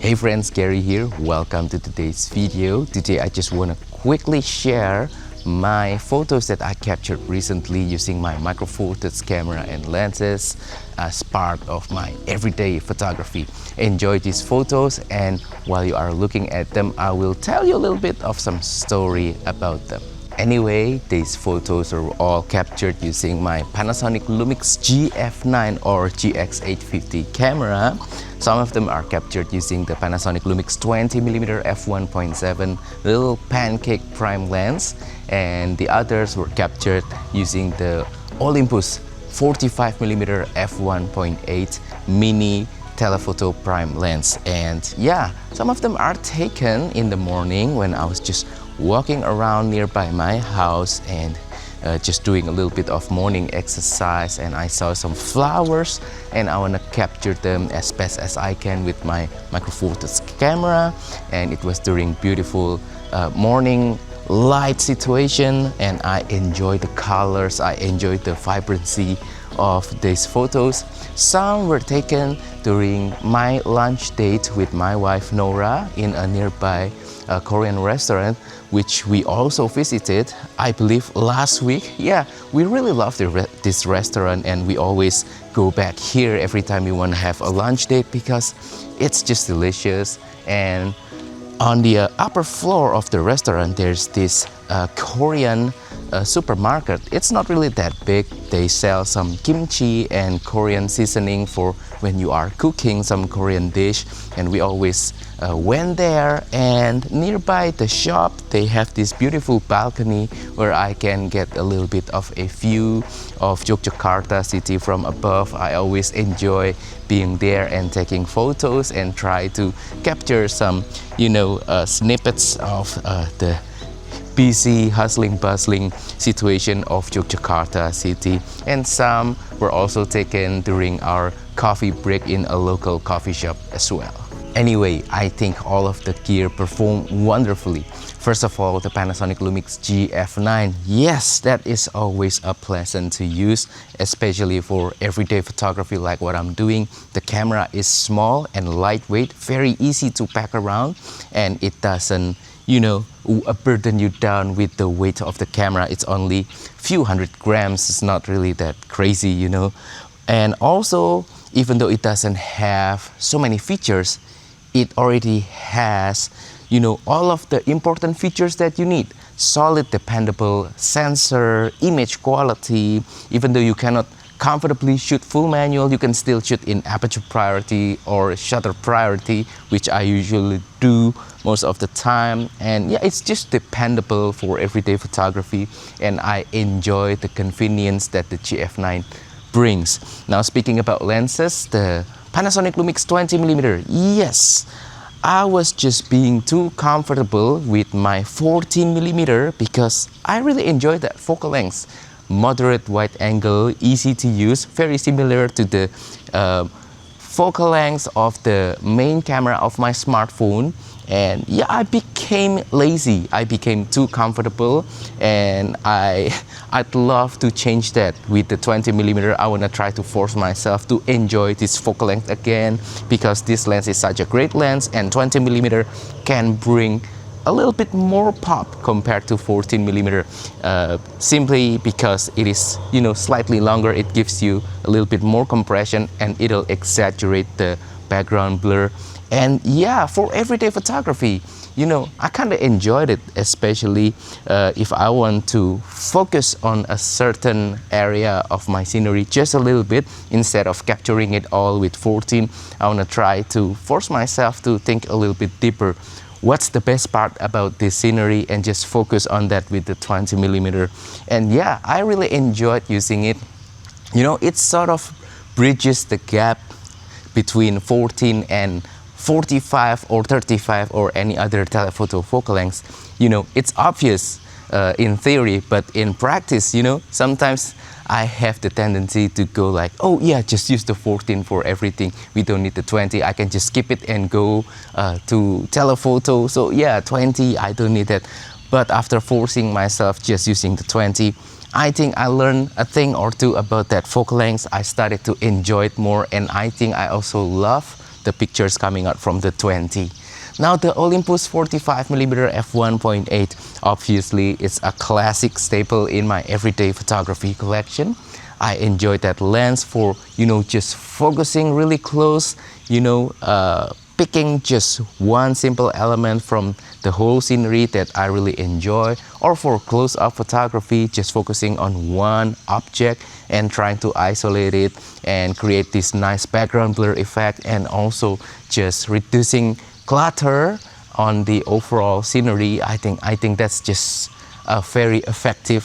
Hey friends, Gary here. Welcome to today's video. Today I just want to quickly share my photos that I captured recently using my micro four thirds camera and lenses as part of my everyday photography. Enjoy these photos, and while you are looking at them, I will tell you a little bit of some story about them. Anyway, these photos are all captured using my Panasonic Lumix GF9 or GX850 camera. Some of them are captured using the Panasonic Lumix 20mm f1.7 little pancake prime lens, and the others were captured using the Olympus 45mm f1.8 mini telephoto prime lens. And yeah, some of them are taken in the morning when I was just walking around nearby my house and just doing a little bit of morning exercise, and I saw some flowers and I want to capture them as best as I can with my micro four thirds camera. And it was during beautiful morning light situation, and I enjoyed the colors, I enjoyed the vibrancy of these photos. Some were taken during my lunch date with my wife Nora in a nearby Korean restaurant, which we also visited, I believe, last week. Yeah, we really love this restaurant, and we always go back here every time we want to have a lunch date because it's just delicious. And on the upper floor of the restaurant, there's this Korean supermarket. It's not really that big. They sell some kimchi and Korean seasoning for when you are cooking some Korean dish, and we always went there. And nearby the shop, they have this beautiful balcony where I can get a little bit of a view of Yogyakarta city from above. I always enjoy being there and taking photos and try to capture some, snippets of the busy, hustling, bustling situation of Yogyakarta city. And some were also taken during our coffee break in a local coffee shop as well. Anyway, I think all of the gear performed wonderfully. First of all, the Panasonic Lumix GF9. Yes, that is always a pleasant to use, especially for everyday photography like what I'm doing. The camera is small and lightweight, very easy to pack around, and it doesn't burden you down with the weight of the camera. It's only few hundred grams. It's not really that crazy, And also, even though it doesn't have so many features, it already has, all of the important features that you need. Solid, dependable sensor, image quality. Even though you cannot comfortably shoot full manual, you can still shoot in aperture priority or shutter priority, which I usually do most of the time. And yeah, it's just dependable for everyday photography, and I enjoy the convenience that the GF9 brings. Now, speaking about lenses, the Panasonic Lumix 20mm, yes, I was just being too comfortable with my 14mm because I really enjoy that focal length. Moderate wide angle, easy to use, very similar to the focal length of the main camera of my smartphone. And yeah, I became lazy. I became too comfortable, and I'd love to change that with the 20mm. I want to try to force myself to enjoy this focal length again, because this lens is such a great lens, and 20mm can bring a little bit more pop compared to 14mm, simply because it is, slightly longer. It gives you a little bit more compression, and it'll exaggerate the background blur. And yeah, for everyday photography, I kind of enjoyed it, especially if I want to focus on a certain area of my scenery just a little bit instead of capturing it all with 14. I want to try to force myself to think a little bit deeper. What's the best part about this scenery, and just focus on that with the 20mm. And yeah, I really enjoyed using it. It sort of bridges the gap between 14 and 45 or 35 or any other telephoto focal length. It's obvious in theory, but in practice, sometimes I have the tendency to go like, oh yeah, just use the 14 for everything. We don't need the 20. I can just skip it and go to telephoto. So yeah, 20, I don't need that. But after forcing myself just using the 20, I think I learned a thing or two about that focal length. I started to enjoy it more, and I think I also love the pictures coming out from the 20. Now the Olympus 45mm f1.8, obviously it's a classic staple in my everyday photography collection. I enjoy that lens for, just focusing really close, picking just one simple element from the whole scenery that I really enjoy, or for close-up photography, just focusing on one object and trying to isolate it and create this nice background blur effect, and also just reducing clutter on the overall scenery. I think that's just a very effective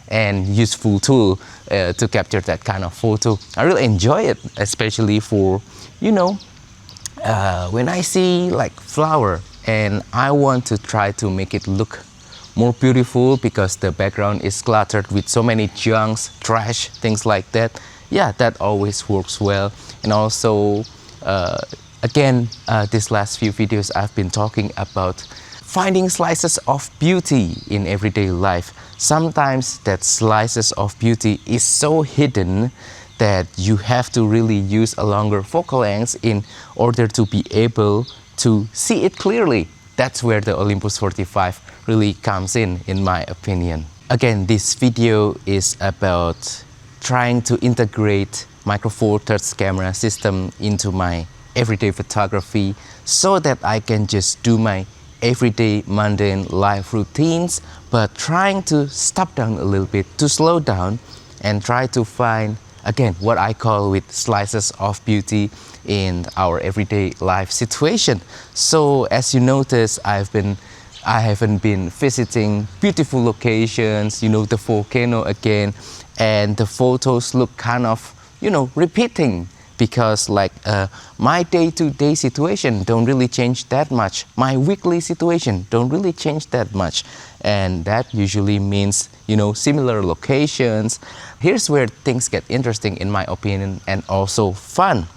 and useful tool to capture that kind of photo. I really enjoy it, especially for, when I see like flower and I want to try to make it look more beautiful because the background is cluttered with so many junks, trash, things like that. Yeah, that always works well. And also, again, these last few videos I've been talking about finding slices of beauty in everyday life. Sometimes that slices of beauty is so hidden that you have to really use a longer focal length in order to be able to see it clearly. That's where the Olympus 45 really comes in my opinion. Again, this video is about trying to integrate Micro Four Thirds camera system into my everyday photography so that I can just do my everyday mundane life routines, but trying to stop down a little bit, to slow down and try to find, again, what I call with slices of beauty in our everyday life situation. So as you notice, I haven't been visiting beautiful locations, the volcano again, and the photos look kind of, repeating, because like my day-to-day situation don't really change that much. My weekly situation don't really change that much. And that usually means, similar locations. Here's where things get interesting in my opinion, and also fun.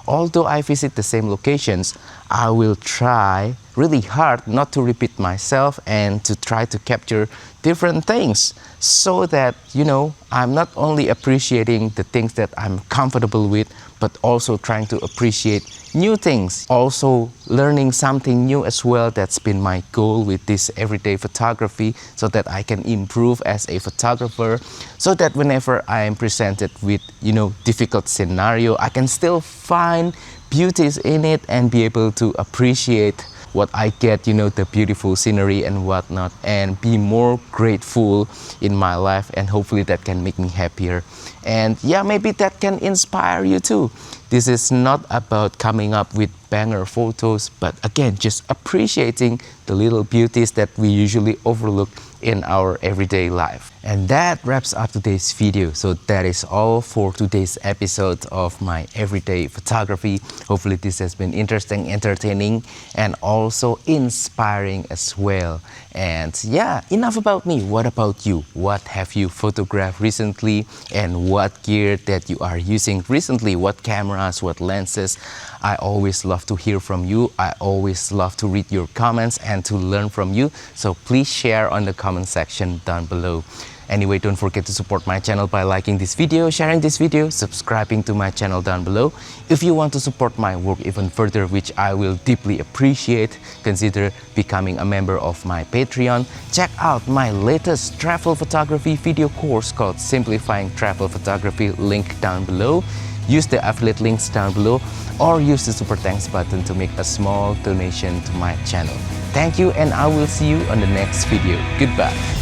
Although I visit the same locations, I will try really hard not to repeat myself and to try to capture different things so that, I'm not only appreciating the things that I'm comfortable with, but also trying to appreciate new things. Also learning something new as well. That's been my goal with this everyday photography, so that I can improve as a photographer, so that whenever I am presented with, difficult scenario, I can still find beauties in it and be able to appreciate what I get, the beautiful scenery and whatnot, and be more grateful in my life, and hopefully that can make me happier. And yeah, maybe that can inspire you too. This is not about coming up with banger photos, but again, just appreciating the little beauties that we usually overlook in our everyday life. And that wraps up today's video. So that is all for today's episode of my everyday photography. Hopefully this has been interesting, entertaining, and also inspiring as well. And yeah, enough about me. What about you? What have you photographed recently, and what gear that you are using recently? What cameras, what lenses? I always love to hear from you. I always love to read your comments and to learn from you. So please share on the comment section down below. Anyway, don't forget to support my channel by liking this video, sharing this video, subscribing to my channel down below. If you want to support my work even further, which I will deeply appreciate, consider becoming a member of my Patreon. Check out my latest travel photography video course called Simplifying Travel Photography, link down below. Use the affiliate links down below, or use the super thanks button to make a small donation to my channel. Thank you, and I will see you on the next video. Goodbye.